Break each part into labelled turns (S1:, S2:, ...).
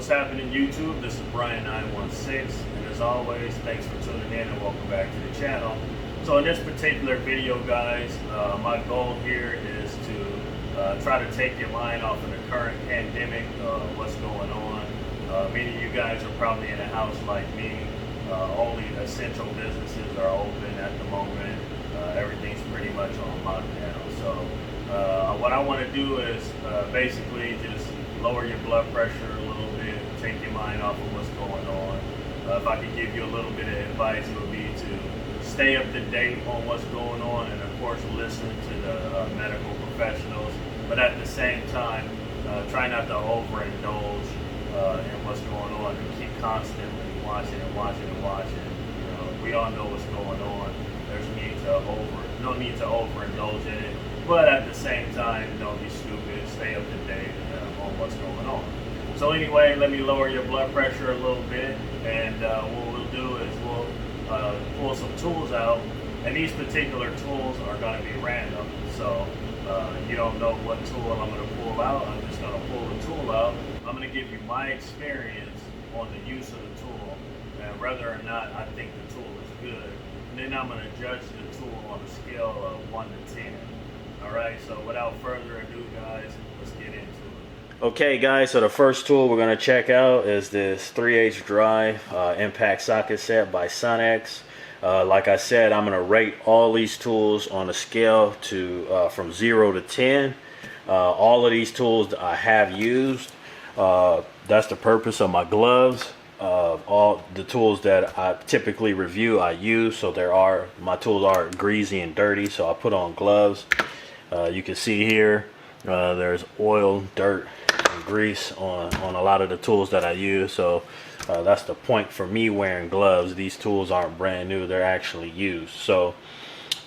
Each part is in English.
S1: happening, YouTube? This is Brian916, and as always, thanks for tuning in and welcome back to the channel. So in this particular video, guys, my goal here is to try to take your mind off of the current pandemic, what's going on. Many of you guys are probably in a house like me. Only essential businesses are open at the moment. Everything's pretty much on lockdown. So what I want to do is basically just lower your blood pressure a little bit, take your mind off of what's going on. If I could give you a little bit of advice, it would be to stay up to date on what's going on, and of course listen to the medical professionals, but at the same time try not to overindulge in what's going on, and keep constantly watching. You know, we all know what's going on. There's no need to overindulge in it, but at the same time, don't be stupid. Stay up to date on what's going on. So anyway, let me lower your blood pressure a little bit, and what we'll do is we'll pull some tools out, and these particular tools are going to be random. So you don't know what tool I'm going to pull out. I'm just going to pull the tool out. I'm going to give you my experience on the use of the tool and whether or not I think the tool is good. And then I'm going to judge the tool on a scale of 1 to 10. Alright, so without further ado, guys, let's get into it. Okay, guys, so the first tool we're going to check out is this 3H drive impact socket set by Sonex. Like I said, I'm going to rate all these tools on a scale to from 0 to 10. All of these tools that I have used. That's the purpose of my gloves. All the tools that I typically review, I use. So my tools are greasy and dirty, so I put on gloves. You can see here there's oil, dirt, and grease on a lot of the tools that I use. So that's the point for me wearing gloves. These tools aren't brand new, they're actually used. So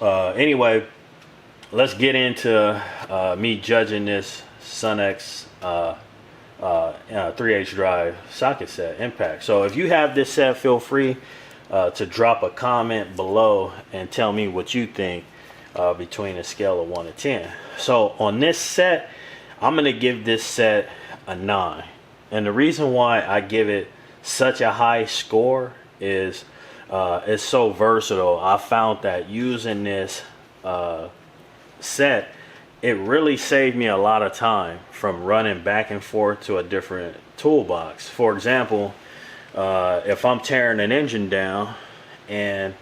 S1: anyway, let's get into me judging this Sonex 3H drive socket set impact. So if you have this set, feel free to drop a comment below and tell me what you think between a scale of 1 to 10. So on this set, I'm going to give this set a 9. And the reason why I give it such a high score is it's so versatile. I found that using this set, it really saved me a lot of time from running back and forth to a different toolbox. For example, if I'm tearing an engine down and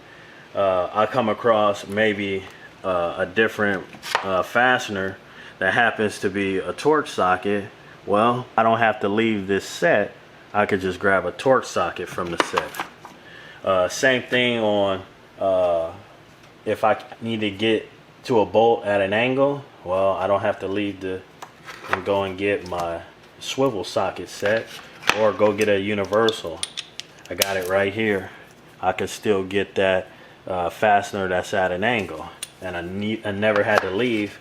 S1: I come across maybe a different fastener that happens to be a torque socket, well, I don't have to leave this set. I could just grab a torque socket from the set. Same thing on if I need to get to a bolt at an angle, well, I don't have to leave and go and get my swivel socket set or go get a universal. I got it right here. I could still get that fastener that's at an angle, and I never had to leave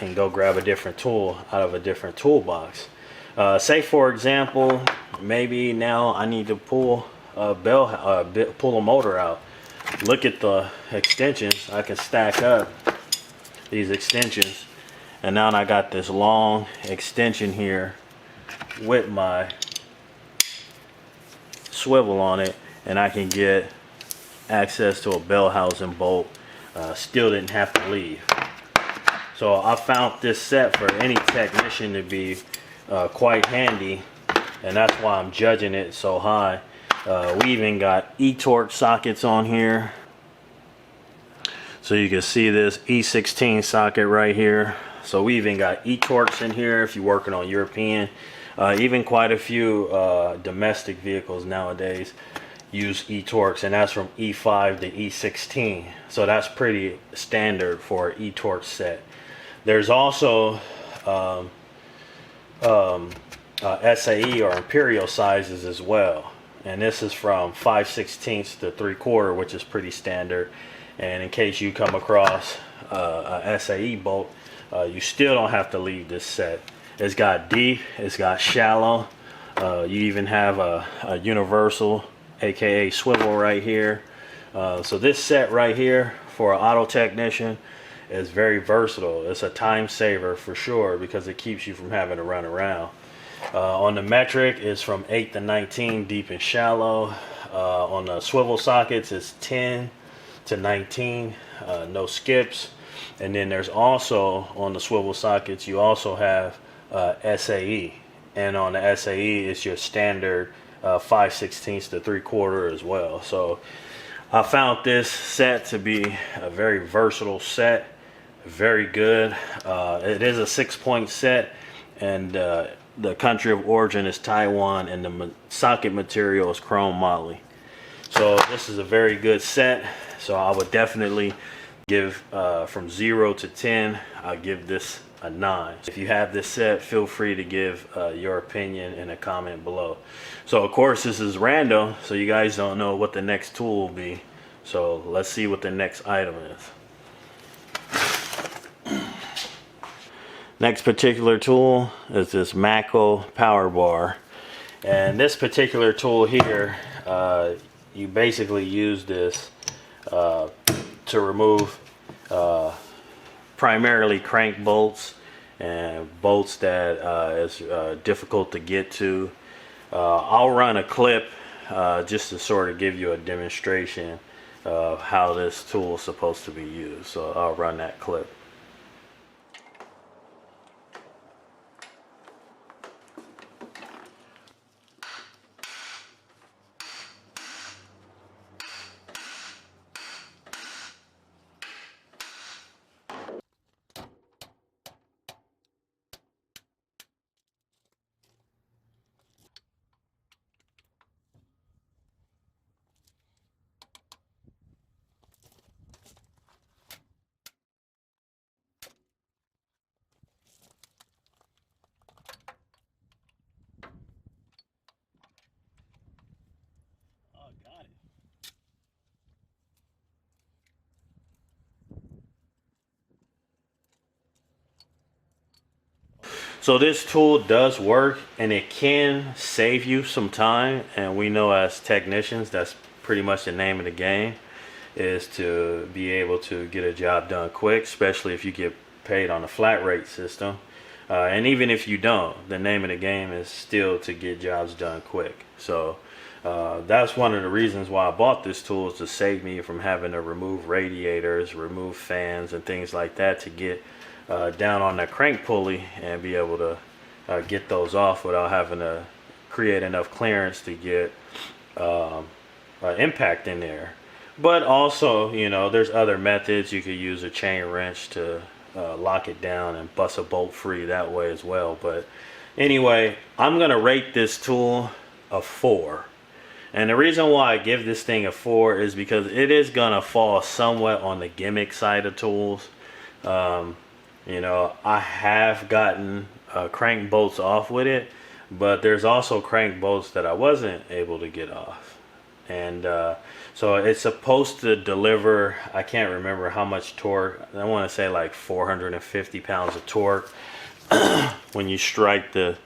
S1: and go grab a different tool out of a different toolbox. Say for example, maybe now I need to pull a motor out. Look at the extensions. I can stack up these extensions, and now I got this long extension here with my swivel on it, and I can get access to a bell housing bolt. Still didn't have to leave. So I found this set for any technician to be quite handy, and that's why I'm judging it so high. We even got e-torque sockets on here. So you can see this E16 socket right here. So we even got e-torques in here if you're working on European. Even quite a few domestic vehicles nowadays use e-torques, and that's from E5 to E16. So that's pretty standard for an e-torque set. There's also SAE or imperial sizes as well. And this is from 5/16 to 3/4, which is pretty standard. And in case you come across a SAE bolt, you still don't have to leave this set. It's got deep, it's got shallow. You even have a universal, aka swivel right here. So this set right here for an auto technician is very versatile. It's a time saver for sure because it keeps you from having to run around. On the metric, it's from 8 to 19, deep and shallow. On the swivel sockets, it's 10 to 19, no skips. And then there's also, on the swivel sockets, you also have SAE. And on the SAE, it's your standard 5/16 to 3/4 as well. So I found this set to be a very versatile set, very good. It is a 6-point set, and the country of origin is Taiwan, and the socket material is chrome moly. So this is a very good set. So I would definitely give from 0 to 10, I'll give this a 9. If you have this set, feel free to give your opinion in a comment below. So of course this is random, so you guys don't know what the next tool will be. So let's see what the next item is. Next particular tool is this Makkal Power Bar. And this particular tool here, you basically use this to remove primarily crank bolts and bolts that is difficult to get to. I'll run a clip just to sort of give you a demonstration of how this tool is supposed to be used. So I'll run that clip. So this tool does work, and it can save you some time, and we know as technicians that's pretty much the name of the game, is to be able to get a job done quick, especially if you get paid on a flat rate system. And even if you don't, the name of the game is still to get jobs done quick. So that's one of the reasons why I bought this tool, is to save me from having to remove radiators, remove fans and things like that to get down on that crank pulley and be able to get those off without having to create enough clearance to get impact in there. But also, you know, there's other methods. You could use a chain wrench to lock it down and bust a bolt free that way as well. But anyway, I'm gonna rate this tool a 4. And the reason why I give this thing a 4 is because it is gonna fall somewhat on the gimmick side of tools. You know, I have gotten crank bolts off with it, but there's also crank bolts that I wasn't able to get off. And so it's supposed to deliver, I can't remember how much torque. I want to say like 450 pounds of torque when you strike the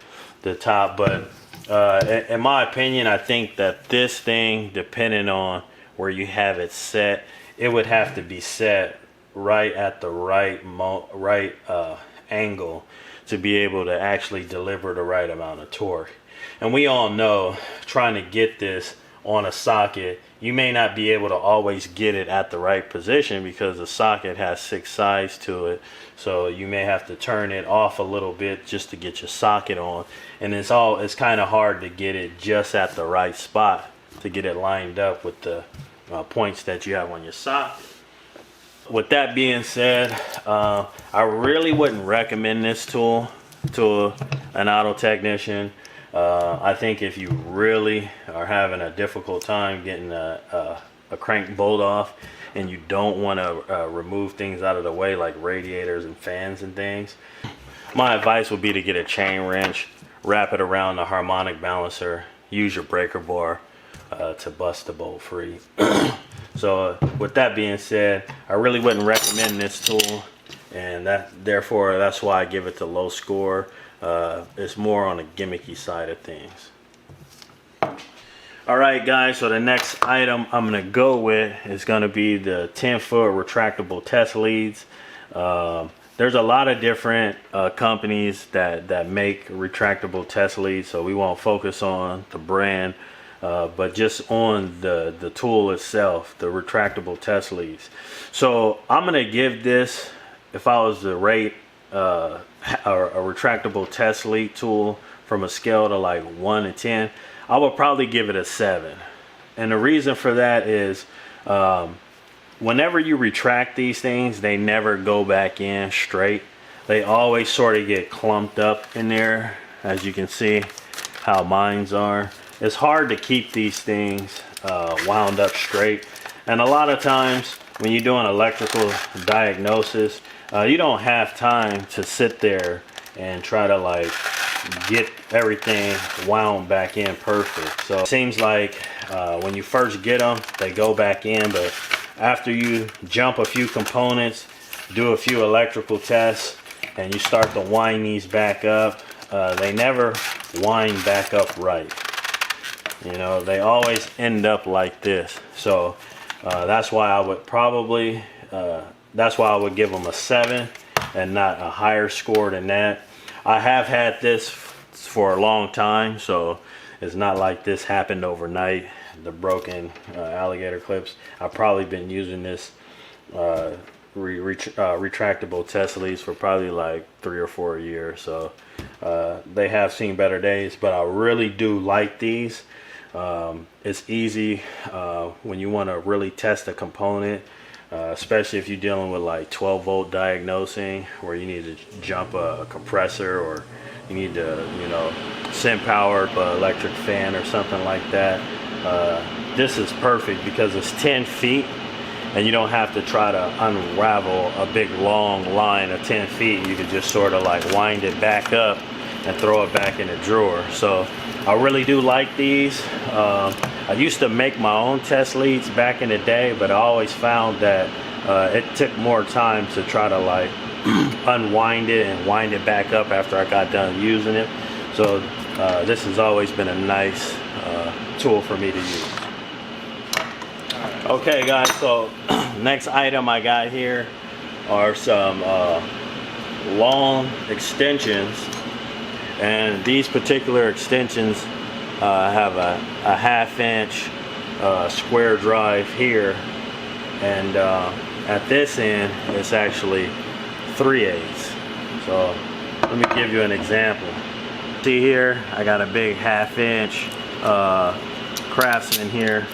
S1: top. But in my opinion, I think that this thing, depending on where you have it set, it would have to be set right at the right angle to be able to actually deliver the right amount of torque. And we all know, trying to get this on a socket, you may not be able to always get it at the right position because the socket has 6 sides to it. So you may have to turn it off a little bit just to get your socket on, and it's kind of hard to get it just at the right spot to get it lined up with the points that you have on your socket. With that being said, I really wouldn't recommend this tool to an auto technician. I think if you really are having a difficult time getting a crank bolt off, and you don't want to remove things out of the way like radiators and fans and things, my advice would be to get a chain wrench, wrap it around the harmonic balancer, use your breaker bar to bust the bolt free. So with that being said, I really wouldn't recommend this tool, and therefore that's why I give it the low score. It's more on the gimmicky side of things. Alright guys, so the next item I'm going to go with is going to be the 10-foot retractable test leads. there's a lot of different companies that make retractable test leads, so we won't focus on the brand, but just on the tool itself, the retractable test leads. So I'm gonna give this, if I was to rate a retractable test lead tool from a scale to like 1 to 10, I would probably give it a 7. And the reason for that is whenever you retract these things, they never go back in straight. They always sort of get clumped up in there, as you can see how mines are. It's hard to keep these things wound up straight. And a lot of times when you're doing electrical diagnosis, you don't have time to sit there and try to like get everything wound back in perfect. So it seems like when you first get them, they go back in, but after you jump a few components, do a few electrical tests, and you start to wind these back up, they never wind back up right. You know, they always end up like this. So that's why I would probably, that's why I would give them a 7 and not a higher score than that. I have had this for a long time, so it's not like this happened overnight. The broken alligator clips. I've probably been using this retractable test leads for probably like 3 or 4 years. So they have seen better days, but I really do like these. It's easy when you want to really test a component, especially if you're dealing with like 12-volt diagnosing, where you need to jump a compressor, or you need to, you know, send power to an electric fan or something like that. This is perfect because it's 10 feet and you don't have to try to unravel a big long line of 10 feet. You can just sort of like wind it back up and throw it back in the drawer. So I really do like these. I used to make my own test leads back in the day, but I always found that it took more time to try to like unwind it and wind it back up after I got done using it. So this has always been a nice tool for me to use. Okay guys, so next item I got here are some long extensions, and these particular extensions have a 1/2 inch square drive here, and at this end it's actually 3/8. So let me give you an example. See here, I got a big 1/2 inch Craftsman here,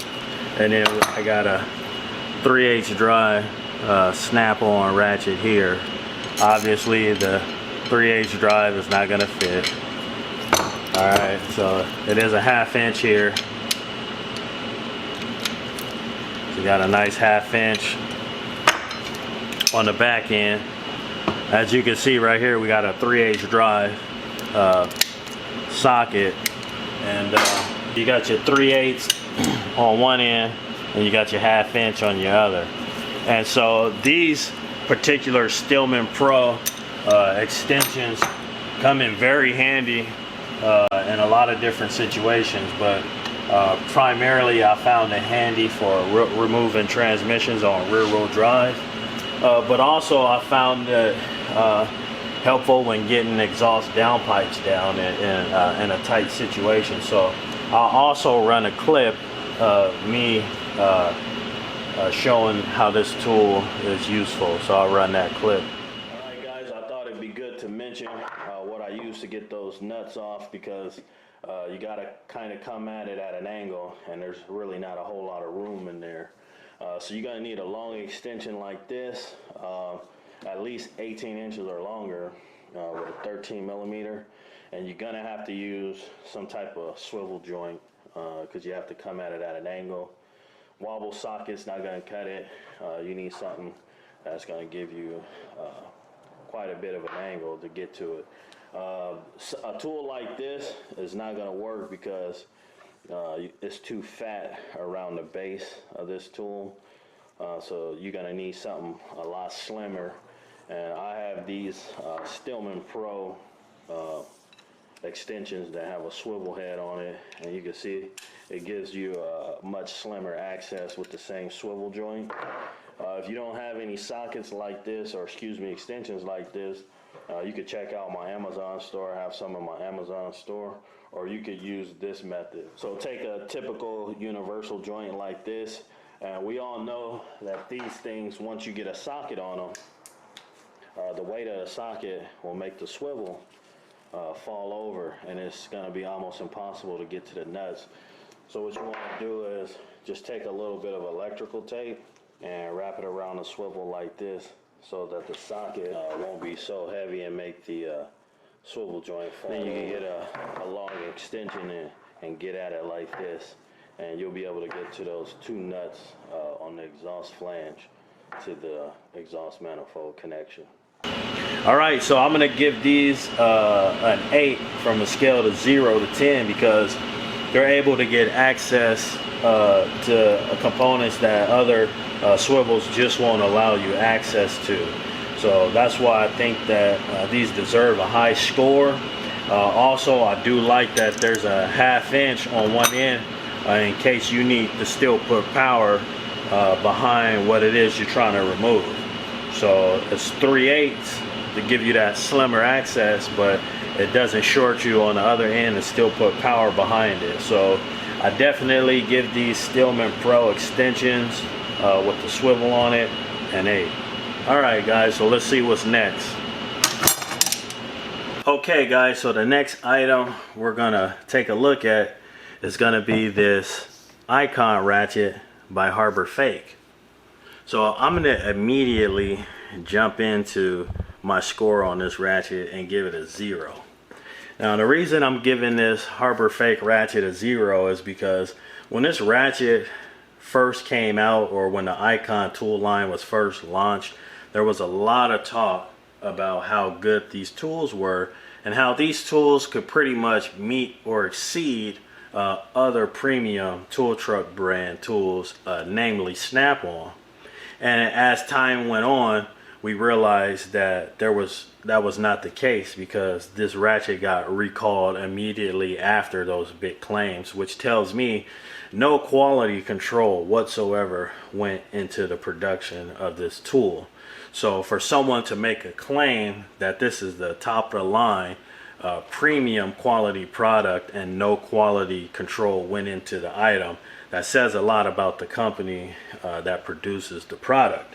S1: and then I got a 3/8 drive snap-on ratchet here. Obviously the 3/8 drive is not going to fit. Alright, so it is a 1/2 inch here. So you got a nice 1/2 inch on the back end. As you can see right here, we got a 3/8 drive socket, and you got your 3/8 on one end and you got your 1/2 inch on your other. And so these particular Stillman Pro extensions come in very handy in a lot of different situations, but primarily I found it handy for removing transmissions on rear-wheel drive, but also I found it helpful when getting exhaust downpipes down in a tight situation. So I'll also run a clip of me showing how this tool is useful, so I'll run that clip. Alright guys, I thought it'd be good to mention what I use to get those nuts off, because you gotta kind of come at it at an angle, and there's really not a whole lot of room in there. So you're gonna need a long extension like this, at least 18 inches or longer, with a 13 millimeter, and you're gonna have to use some type of swivel joint, because you have to come at it at an angle. Wobble socket's not gonna cut it. You need something that's gonna give you quite a bit of an angle to get to it. A tool like this is not gonna work because it's too fat around the base of this tool. So you're gonna need something a lot slimmer. And I have these Stillman Pro extensions that have a swivel head on it, and you can see it gives you a much slimmer access with the same swivel joint. If you don't have any sockets like this, or excuse me, extensions like this, you could check out my Amazon store. I have some in my Amazon store, or you could use this method. So take a typical universal joint like this, and we all know that these things, once you get a socket on them, the weight of the socket will make the swivel fall over, and it's going to be almost impossible to get to the nuts. So what you want to do is just take a little bit of electrical tape and wrap it around the swivel like this, so that the socket won't be so heavy and make the swivel joint fall. Then you can get a long extension in and get at it like this, and you'll be able to get to those two nuts on the exhaust flange to the exhaust manifold connection. Alright, so I'm going to give these an 8 from a scale to 0 to 10, because they're able to get access to components that other swivels just won't allow you access to. So that's why I think that these deserve a high score. Also, I do like that there's a 1/2 inch on one end in case you need to still put power behind what it is you're trying to remove. So it's 3/8 to give you that slimmer access, but it doesn't short you on the other end and still put power behind it. So I definitely give these Stillman Pro extensions with the swivel on it an 8. Alright guys, so let's see what's next. Okay guys, so the next item we're gonna take a look at is gonna be this Icon ratchet by Harbor Freight. So I'm gonna immediately jump into my score on this ratchet and give it a 0. Now the reason I'm giving this Harbor Freight ratchet a 0 is because when this ratchet first came out, or when the Icon tool line was first launched, there was a lot of talk about how good these tools were and how these tools could pretty much meet or exceed other premium tool truck brand tools, namely Snap-on. And as time went on, we realized that that was not the case, because this ratchet got recalled immediately after those big claims, which tells me no quality control whatsoever went into the production of this tool. So for someone to make a claim that this is the top of the line premium quality product and no quality control went into the item, that says a lot about the company that produces the product.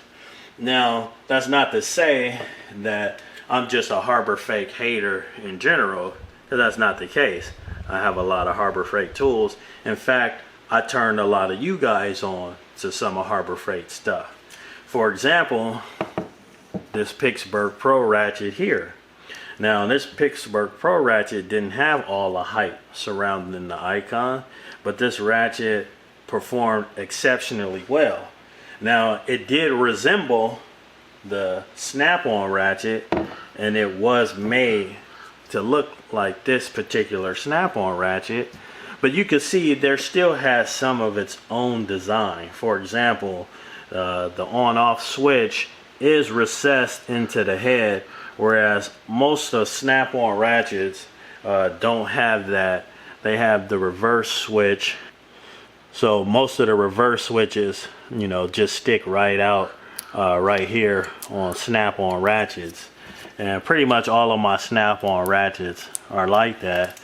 S1: Now, that's not to say that I'm just a Harbor Freight hater in general, because that's not the case. I have a lot of Harbor Freight tools. In fact, I turned a lot of you guys on to some of Harbor Freight stuff. For example, this Pittsburgh Pro ratchet here. Now, this Pittsburgh Pro ratchet didn't have all the hype surrounding the Icon, but this ratchet performed exceptionally well. Now, it did resemble the Snap-on ratchet, and it was made to look like this particular Snap-on ratchet, but you can see there still has some of its own design. For example, the on-off switch is recessed into the head, whereas most of Snap-on ratchets don't have that. They have the reverse switch. So most of the reverse switches, you know, just stick right out right here on Snap-on ratchets. And pretty much all of my Snap-on ratchets are like that.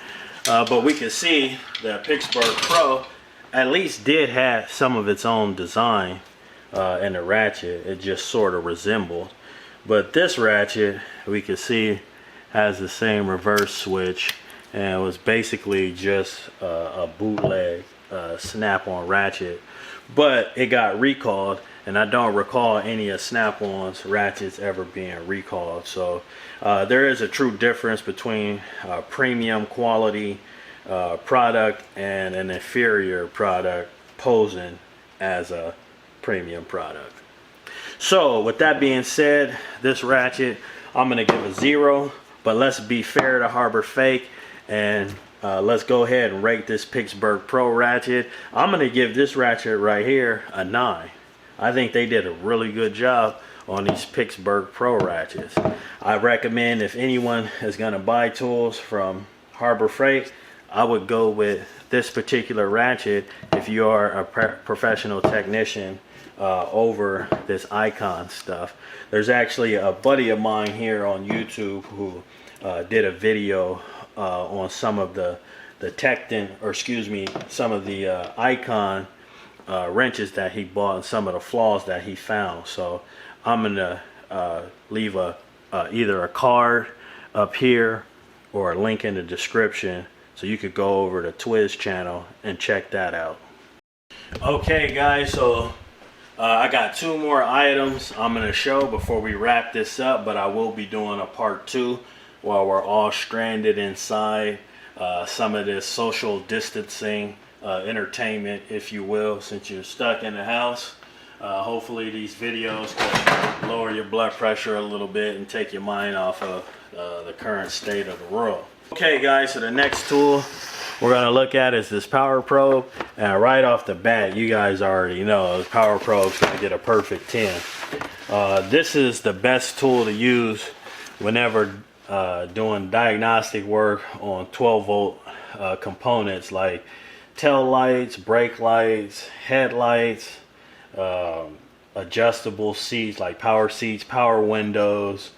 S1: But we can see that Pittsburgh Pro at least did have some of its own design in the ratchet. It just sort of resembled. But this ratchet, we can see, has the same reverse switch, and it was basically just a bootleg Snap-on ratchet. But it got recalled, and I don't recall any of Snap-on's ratchets ever being recalled. So there is a true difference between premium quality product and an inferior product posing as a premium product. So with that being said, this ratchet I'm gonna give a 0, but let's be fair to Harbor Freight and let's go ahead and rate this Pittsburgh Pro ratchet. I'm gonna give this ratchet right here a 9. I think they did a really good job on these Pittsburgh Pro ratchets. I recommend, if anyone is gonna buy tools from Harbor Freight, I would go with this particular ratchet if you are a professional technician over this icon stuff. There's actually a buddy of mine here on YouTube who did a video on some of the Tecton, or excuse me, some of the icon wrenches that he bought and some of the flaws that he found. So I'm gonna leave either a card up here or a link in the description so you could go over to Twiz channel and check that out. Okay guys, so I got 2 more items I'm gonna show before we wrap this up, but I will be doing a part 2 while we're all stranded inside. Some of this social distancing entertainment, if you will, since you're stuck in the house. Hopefully these videos can lower your blood pressure a little bit and take your mind off of the current state of the world. Okay guys, so the next tool we're going to look at is this power probe, and right off the bat you guys already know this power probe is going to get a perfect 10. This is the best tool to use whenever doing diagnostic work on 12 volt components like tail lights, brake lights, headlights, adjustable seats like power seats, power windows,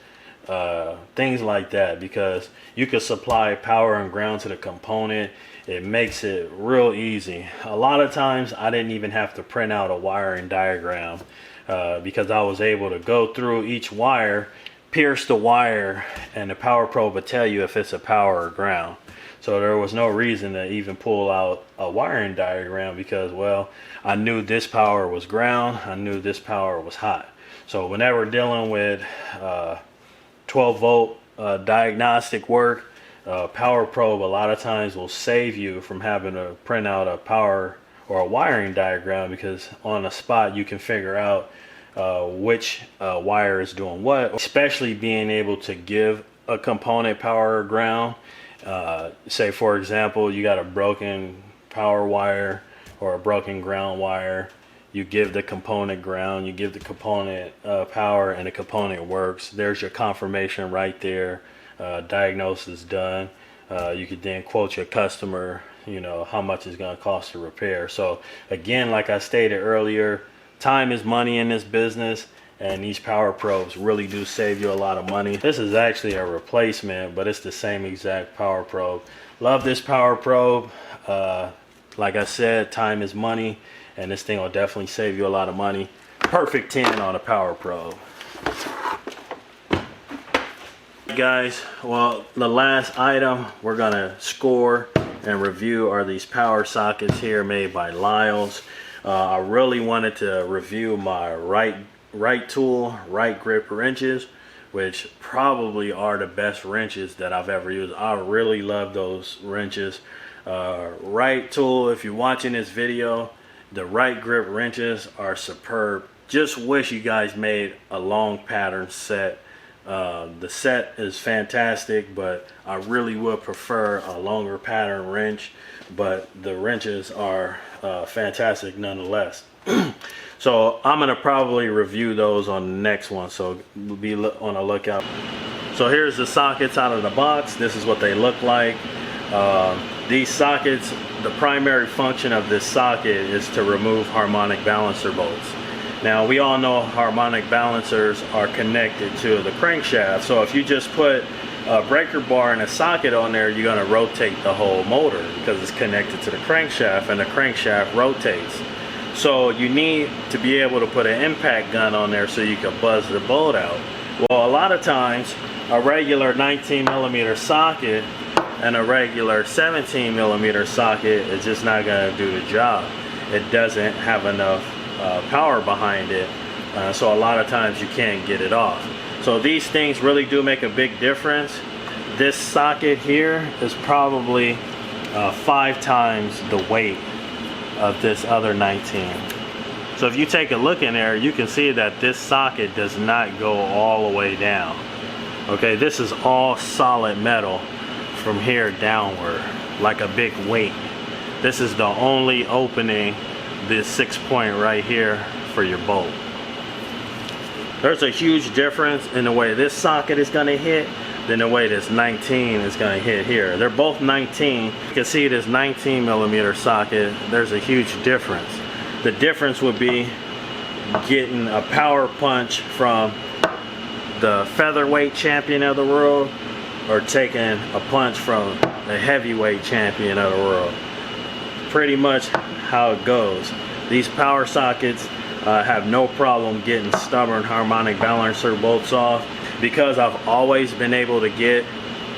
S1: things like that, because you could supply power and ground to the component. It makes it real easy. A lot of times I didn't even have to print out a wiring diagram because I was able to go through each wire, pierce the wire, and the power probe would tell you if it's a power or ground. So there was no reason to even pull out a wiring diagram because, well, I knew this power was ground, I knew this power was hot. So whenever dealing with 12 volt diagnostic work, power probe a lot of times will save you from having to print out a power or a wiring diagram, because on the spot you can figure out which wire is doing what, especially being able to give a component power or ground. Say for example you got a broken power wire or a broken ground wire, you give the component ground, you give the component power, and the component works. There's your confirmation right there. Diagnosis done. You could then quote your customer, you know, how much it's going to cost to repair. So again, like I stated earlier, time is money in this business, and these power probes really do save you a lot of money. This is actually a replacement, but it's the same exact power probe. Love this power probe. Like I said, time is money, and this thing will definitely save you a lot of money. Perfect 10 on a power probe. Guys, well, the last item we're gonna score and review are these power sockets here made by Lyle's. I really wanted to review my right tool, right grip wrenches, which probably are the best wrenches that I've ever used. I really love those wrenches. Right tool, if you're watching this video, the right grip wrenches are superb. Just wish you guys made a long pattern set. The set is fantastic, but I really would prefer a longer pattern wrench, but the wrenches are fantastic nonetheless. So I'm gonna probably review those on the next one, so be on the lookout. So here's the sockets out of the box. This is what they look like. These sockets, the primary function of this socket is to remove harmonic balancer bolts. Now we all know harmonic balancers are connected to the crankshaft, so if you just put a breaker bar and a socket on there, you're going to rotate the whole motor because it's connected to the crankshaft, and the crankshaft rotates. So you need to be able to put an impact gun on there so you can buzz the bolt out. Well, a lot of times a regular 19mm socket and a regular 17mm socket is just not going to do the job. It doesn't have enough power behind it, so a lot of times you can't get it off. So these things really do make a big difference. This socket here is probably 5 times the weight of this other 19. So if you take a look in there, you can see that this socket does not go all the way down. Okay, this is all solid metal from here downward, like a big weight. This is the only opening, this 6 point right here for your bolt. There's a huge difference in the way this socket is going to hit than the way this 19 is going to hit here. They're both 19. You can see this 19mm socket, there's a huge difference. The difference would be getting a power punch from the featherweight champion of the world or taking a punch from the heavyweight champion of the world. Pretty much how it goes. These power sockets have no problem getting stubborn harmonic balancer bolts off, because I've always been able to get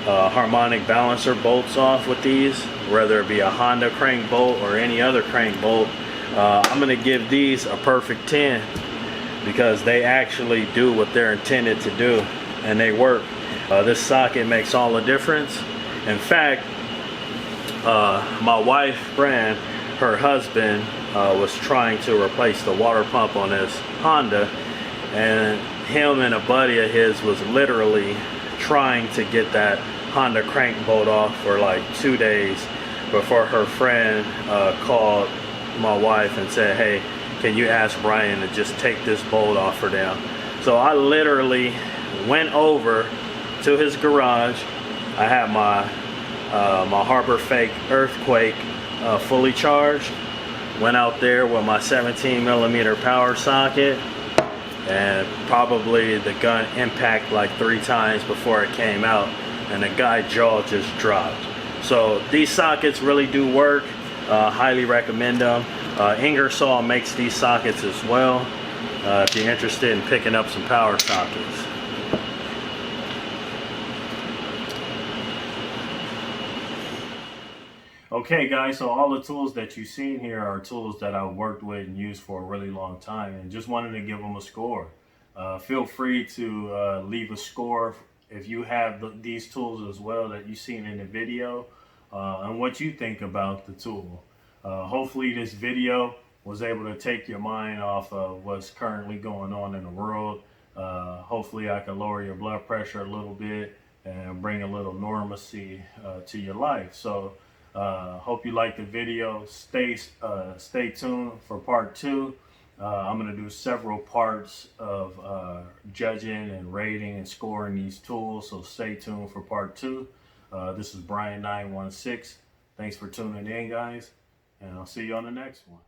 S1: harmonic balancer bolts off with these, whether it be a Honda crank bolt or any other crank bolt. I'm going to give these a perfect 10 because they actually do what they're intended to do, and they work. This socket makes all the difference. In fact, my wife, Fran, her husband was trying to replace the water pump on his Honda, and him and a buddy of his was literally trying to get that Honda crank bolt off for like 2 days before her friend called my wife and said, hey, can you ask Brian to just take this bolt off for them? So I literally went over to his garage. I had my my Harbor Fake Earthquake fully charged. Went out there with my 17mm power socket, and probably the gun impacted like 3 times before it came out, and the guy's jaw just dropped. So these sockets really do work. Highly recommend them. Ingersoll makes these sockets as well, if you're interested in picking up some power sockets. Okay guys, so all the tools that you've seen here are tools that I've worked with and used for a really long time, and just wanted to give them a score. Feel free to leave a score if you have these tools as well that you've seen in the video, and what you think about the tool. Hopefully this video was able to take your mind off of what's currently going on in the world. Hopefully I can lower your blood pressure a little bit and bring a little normalcy to your life. So hope you liked the video. Stay tuned for part 2. I'm going to do several parts of judging and rating and scoring these tools, so stay tuned for part 2. This is Brian 916. Thanks for tuning in, guys, and I'll see you on the next one.